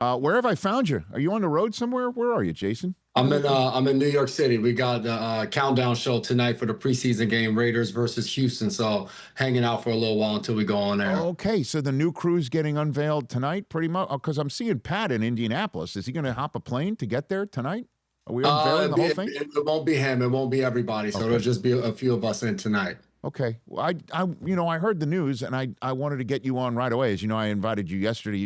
Where have I found you? Are you on the road somewhere? Where are you, Jason? I'm in New York City. We got the countdown show tonight for the preseason game, Raiders versus Houston. So hanging out for a little while until we go on air. Okay, so the new crew's getting unveiled tonight, pretty much. Because I'm seeing Pat in Indianapolis. Is he going to hop a plane to get there tonight? Are we unveiling the whole thing? It won't be him. It won't be everybody. So Okay. it'll just be a few of us in tonight. Okay. Well, I heard the news and I wanted to get you on right away. As you know, I invited you yesterday.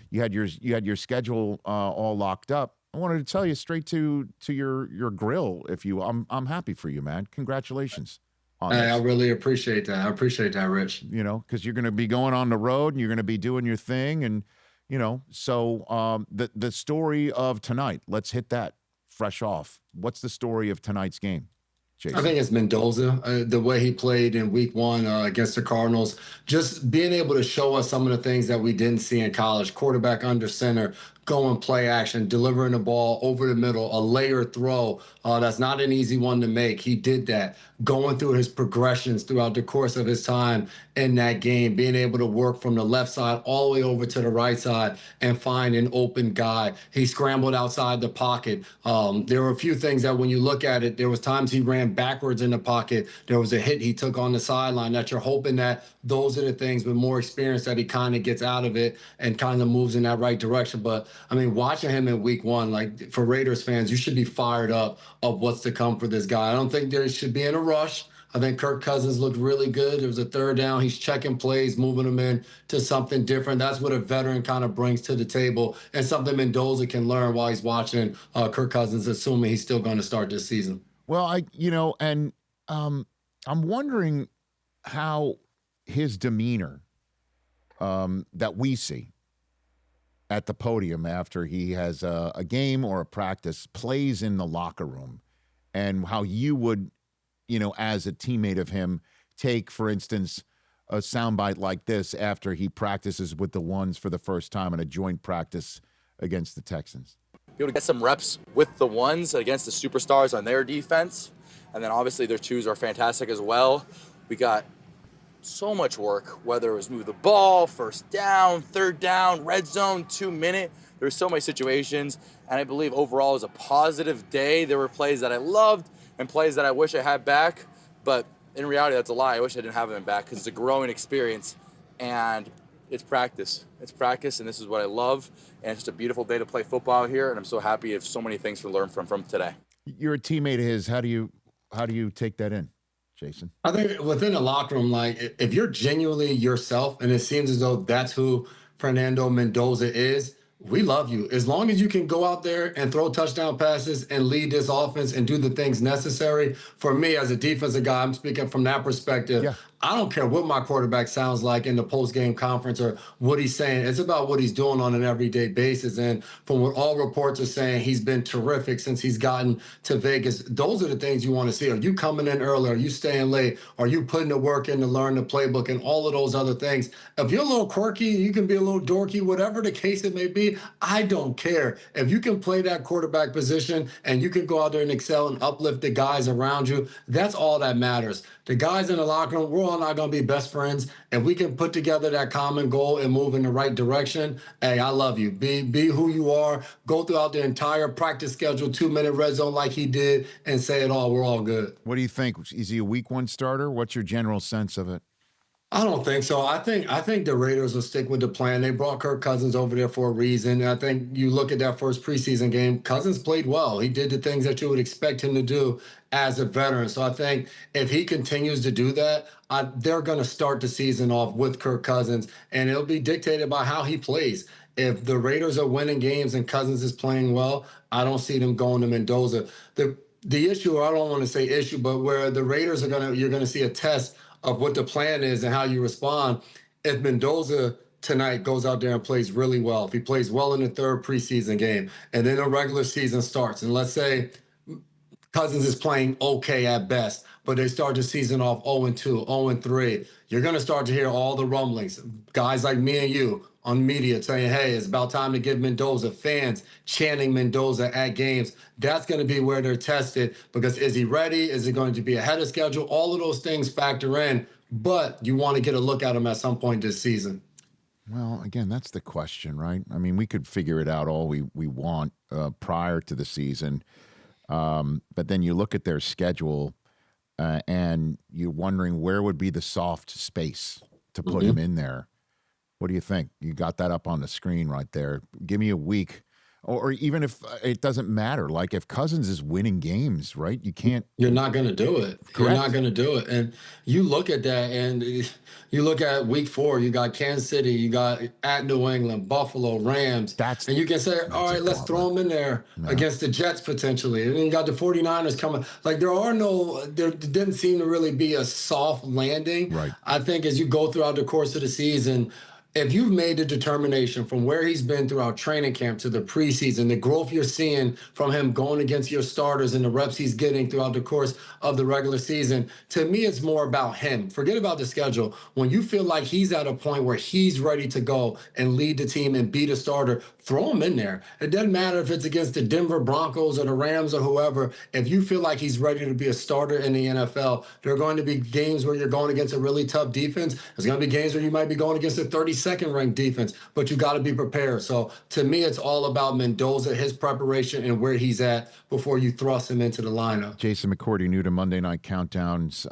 You had your schedule all locked up. I wanted to tell you straight to your grill. I'm happy for you, man. Congratulations on Hey, this. I really appreciate that. I appreciate that, Rich. Because you're going to be going on the road and you're going to be doing your thing, and so the story of tonight. Let's hit that fresh off. What's the story of tonight's game, Jason? I think it's Mendoza, the way he played in week one against the Cardinals, just being able to show us some of the things that we didn't see in college. Quarterback under center, going play action, delivering the ball over the middle, a layered throw. That's not an easy one to make. He did that, going through his progressions throughout the course of his time in that game, being able to work from the left side all the way over to the right side and find an open guy. He scrambled outside the pocket. There were a few things that when you look at it, there was times he ran backwards in the pocket. There was a hit he took on the sideline that you're hoping that those are the things with more experience that he kind of gets out of it and kind of moves in that right direction. But I mean, watching him in week one, like for Raiders fans, you should be fired up of what's to come for this guy. I don't think there should be in a rush. I think Kirk Cousins looked really good. There was a third down. He's checking plays, moving them in to something different. That's what a veteran kind of brings to the table and something Mendoza can learn while he's watching Kirk Cousins, assuming he's still going to start this season. Well, I'm wondering how his demeanor that we see at the podium after he has a game or a practice plays in the locker room, and how you would, as a teammate of him, take, for instance, a soundbite like this after he practices with the ones for the first time in a joint practice against the Texans. Be able to get some reps with the ones against the superstars on their defense, and then obviously their twos are fantastic as well. We got so much work, whether it was move the ball, first down, third down, red zone, 2 minute. There were so many situations, and I believe overall it was a positive day. There were plays that I loved and plays that I wish I had back, but in reality, that's a lie. I wish I didn't have them back because it's a growing experience, and it's practice. It's practice, and this is what I love, and it's just a beautiful day to play football here, and I'm so happy of so many things to learn from today. You're a teammate of his. How do you take that in, Jason? I think within the locker room, like if you're genuinely yourself, and it seems as though that's who Fernando Mendoza is, we love you. As long as you can go out there and throw touchdown passes and lead this offense and do the things necessary. For me, as a defensive guy, I'm speaking from that perspective. Yeah. I don't care what my quarterback sounds like in the post-game conference or what he's saying. It's about what he's doing on an everyday basis. And from what all reports are saying, he's been terrific since he's gotten to Vegas. Those are the things you want to see. Are you coming in early? Are you staying late? Are you putting the work in to learn the playbook and all of those other things? If you're a little quirky, you can be a little dorky, whatever the case it may be, I don't care. If you can play that quarterback position and you can go out there and excel and uplift the guys around you, that's all that matters. The guys in the locker room, we're all not going to be best friends. If we can put together that common goal and move in the right direction, hey, I love you. Be who you are. Go throughout the entire practice schedule, 2-minute red zone like he did, and say it all. We're all good. What do you think? Is he a week one starter? What's your general sense of it? I don't think so. I think the Raiders will stick with the plan. They brought Kirk Cousins over there for a reason. And I think you look at that first preseason game, Cousins played well. He did the things that you would expect him to do as a veteran. So I think if he continues to do that, they're going to start the season off with Kirk Cousins, and it'll be dictated by how he plays. If the Raiders are winning games and Cousins is playing well, I don't see them going to Mendoza. The issue, or I don't want to say issue, but where the Raiders you're going to see a test of what the plan is and how you respond. If Mendoza tonight goes out there and plays really well, if he plays well in the third preseason game, and then the regular season starts, and let's say Cousins is playing okay at best, but they start the season off 0-2, 0-3, you're going to start to hear all the rumblings. Guys like me and you on media saying, hey, it's about time to give Mendoza, fans chanting Mendoza at games. That's going to be where they're tested, because is he ready? Is it going to be ahead of schedule? All of those things factor in, but you want to get a look at him at some point this season. Well, again, that's the question, right? I mean, we could figure it out all we want prior to the season, but then you look at their schedule, and you're wondering where would be the soft space to put him in there. What do you think? You got that up on the screen right there. Give me a week. Or even if it doesn't matter, like if Cousins is winning games, right? You can't. You're not going to do it. Correct. You're not going to do it. And you look at that, and you look at week 4, you got Kansas City, you got at New England, Buffalo, Rams. And you can say, all right, let's throw them in there against the Jets potentially. And then you got the 49ers coming. Like there didn't seem to really be a soft landing. Right. I think as you go throughout the course of the season, if you've made the determination from where he's been throughout training camp to the preseason, the growth you're seeing from him going against your starters and the reps he's getting throughout the course of the regular season, to me, it's more about him. Forget about the schedule. When you feel like he's at a point where he's ready to go and lead the team and be the starter, throw him in there. It doesn't matter if it's against the Denver Broncos or the Rams or whoever. If you feel like he's ready to be a starter in the NFL, there are going to be games where you're going against a really tough defense. There's going to be games where you might be going against a 32nd ranked defense, but you got to be prepared. So to me, it's all about Mendoza, his preparation, and where he's at before you thrust him into the lineup. Jason McCourty, new to Monday Night Countdown's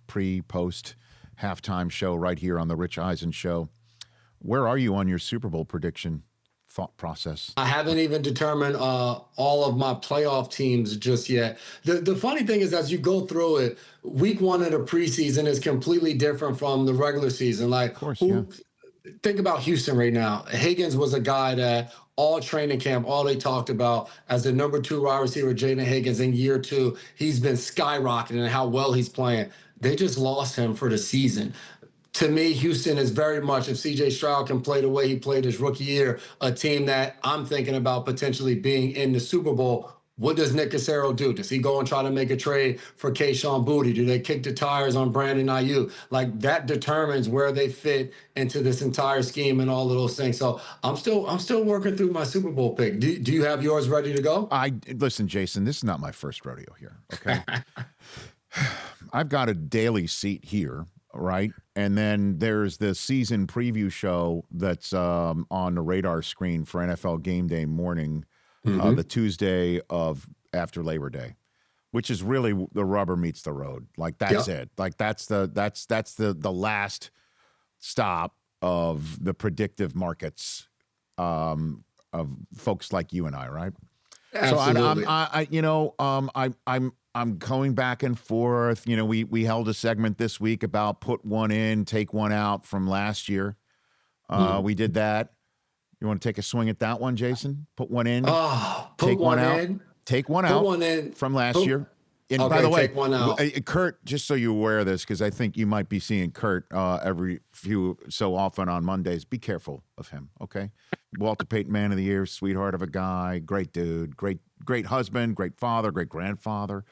pre-post halftime show right here on the Rich Eisen Show. Where are you on your Super Bowl prediction thought process? I haven't even determined all of my playoff teams just yet. The funny thing is, as you go through it, week 1 of the preseason is completely different from the regular season. Like, of course, think about Houston right now. Higgins was a guy that all training camp, all they talked about as the number 2 wide receiver, Jaden Higgins, in year 2. He's been skyrocketing and how well he's playing. They just lost him for the season. To me, Houston is very much, if C.J. Stroud can play the way he played his rookie year, a team that I'm thinking about potentially being in the Super Bowl. What does Nick Cassero do? Does he go and try to make a trade for Kayshon Boutte? Do they kick the tires on Brandon Ayuk? Like, that determines where they fit into this entire scheme and all of those things. So I'm still working through my Super Bowl pick. Do you have yours ready to go? Listen, Jason, this is not my first rodeo here, okay? I've got a daily seat here, right? And then there's the season preview show that's on the radar screen for NFL Game Day morning, the Tuesday of after Labor Day, which is really the rubber meets the road. Like, that's it. Like, that's the last stop of the predictive markets of folks like you and I, right? Absolutely. So I'm going back and forth. You know, we held a segment this week about put one in, take one out from last year. We did that. You want to take a swing at that one, Jason? Put one in. Take one out. In. Take one out. Put one in from last year. And okay, by the way, take one out. Kurt, just so you're aware of this, because I think you might be seeing Kurt every few so often on Mondays. Be careful of him, okay? Walter Payton Man of the Year, sweetheart of a guy, great dude, great husband, great father, great grandfather.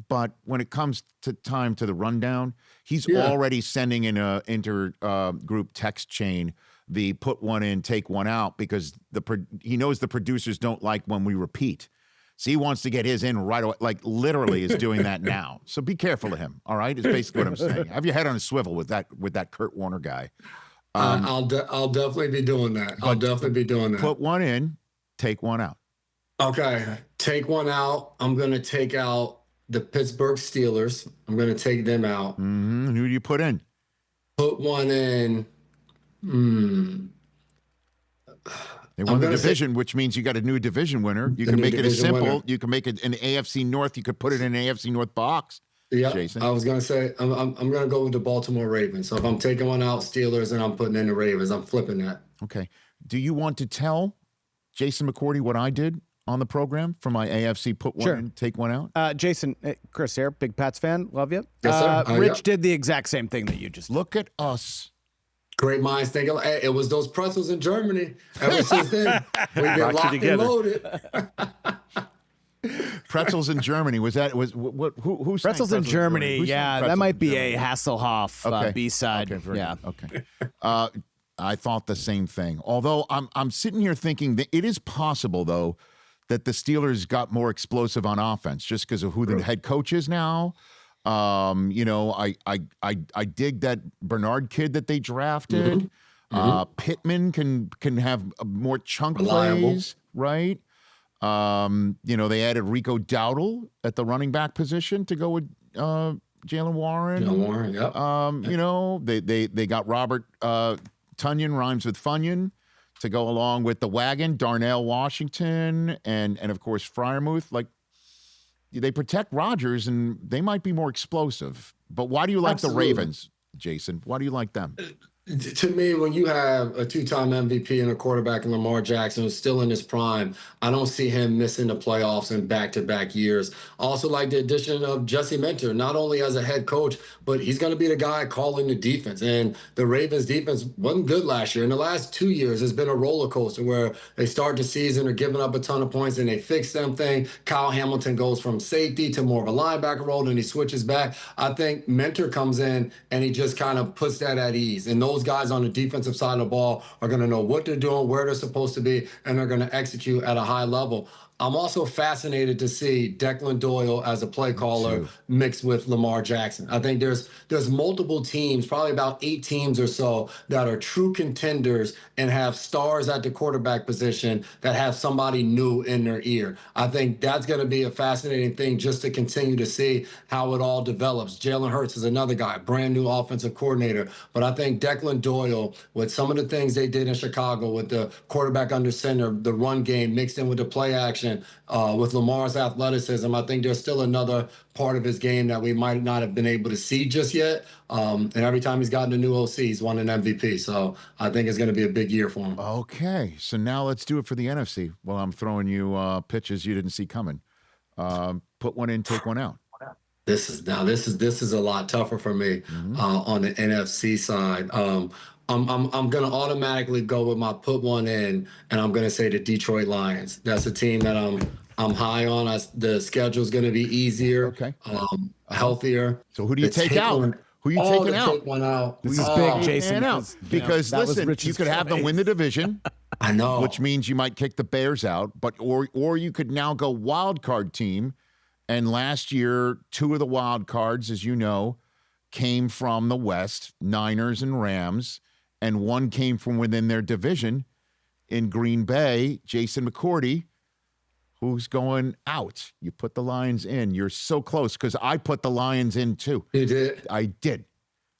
But when it comes to time to the rundown, he's already sending in a inter-group text chain the put one in, take one out, because he knows the producers don't like when we repeat. So he wants to get his in right away, like literally is doing that now. So be careful of him, all right? Is basically what I'm saying. Have your head on a swivel with that Kurt Warner guy. I'll definitely be doing that. I'll definitely be doing that. Put one in, take one out. Okay, take one out. I'm going to take out the Pittsburgh Steelers. I'm going to take them out. Who do you put in? Put one in. They won the division, which means you got a new division winner. You can make it as simple. Winner. You can make it an AFC North. You could put it in an AFC North box. Yeah, Jason. I was going to say, I'm going to go with the Baltimore Ravens. So if I'm taking one out, Steelers, and I'm putting in the Ravens, I'm flipping that. Okay. Do you want to tell Jason McCourty what I did on the program for my AFC put one in, take one out? Jason, Chris here, big Pats fan. Love you. Yes, sir. Rich did the exact same thing that you just did. Look at us. Great minds think alike. Hey, it was those pretzels in Germany. Ever since then, we've been locked and loaded. Pretzels in Germany. Who Pretzels in Germany? Yeah, that might be a Hasselhoff B-side. Okay. I thought the same thing. Although I'm sitting here thinking that it is possible, though, that the Steelers got more explosive on offense just because of who the head coach is now. I dig that Bernard kid that they drafted. Pittman can have more chunk Reliable. plays, right? They added Rico Dowdle at the running back position to go with Jalen Warren. Jalen Warren, yep. They got Robert Tunyon, rhymes with Funyon, to go along with the wagon, Darnell Washington, and of course Freiermuth. Like, they protect Rodgers, and they might be more explosive. But why do you like the Ravens, Jason? Why do you like them? To me, when you have a two-time MVP and a quarterback in Lamar Jackson who's still in his prime, I don't see him missing the playoffs in back-to-back years. I also like the addition of Jesse Minter, not only as a head coach, but he's going to be the guy calling the defense. And the Ravens defense wasn't good last year. In the last 2 years, it's been a roller coaster where they start the season, are giving up a ton of points, and they fix something. Kyle Hamilton goes from safety to more of a linebacker role, and he switches back. I think Minter comes in, and he just kind of puts that at ease. And those guys on the defensive side of the ball are going to know what they're doing, where they're supposed to be, and they're going to execute at a high level. I'm also fascinated to see Declan Doyle as a play caller mixed with Lamar Jackson. I think there's multiple teams, probably about 8 teams or so, that are true contenders and have stars at the quarterback position that have somebody new in their ear. I think that's going to be a fascinating thing just to continue to see how it all develops. Jalen Hurts is another guy, brand new offensive coordinator. But I think Declan Doyle, with some of the things they did in Chicago with the quarterback under center, the run game mixed in with the play action, with Lamar's athleticism, I think there's still another part of his game that we might not have been able to see just yet. And every time he's gotten a new OC, he's won an MVP. So I think it's going to be a big year for him. Okay, so now let's do it for the NFC. Well, I'm throwing you pitches you didn't see coming. Put one in, take one out. This is a lot tougher for me on the NFC side. I'm going to automatically go with my put one in, and I'm going to say the Detroit Lions. That's a team that I'm high on. The schedule's going to be easier, healthier. So who do you take out? Who are you taking out? Take one out. This is big, Jason. Because listen, you could have them win the division. I know. Which means you might kick the Bears out, or you could now go wild card team. And last year, 2 of the wild cards, as you know, came from the West, Niners and Rams, and one came from within their division in Green Bay, Jason McCourty, who's going out. You put the Lions in. You're so close because I put the Lions in too. You did? I did.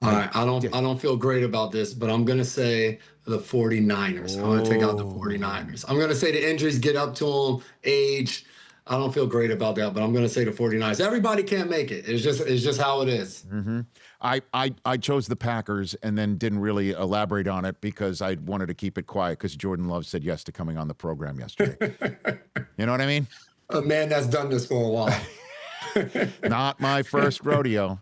All right. I don't feel great about this, but I'm going to say the 49ers. I'm going to take out the 49ers. I'm going to say the injuries get up to them, age. I don't feel great about that, but I'm going to say the 49ers. Everybody can't make it. It's just how it is. Mm-hmm. I chose the Packers and then didn't really elaborate on it because I wanted to keep it quiet because Jordan Love said yes to coming on the program yesterday. You know what I mean? A man that's done this for a while. Not my first rodeo.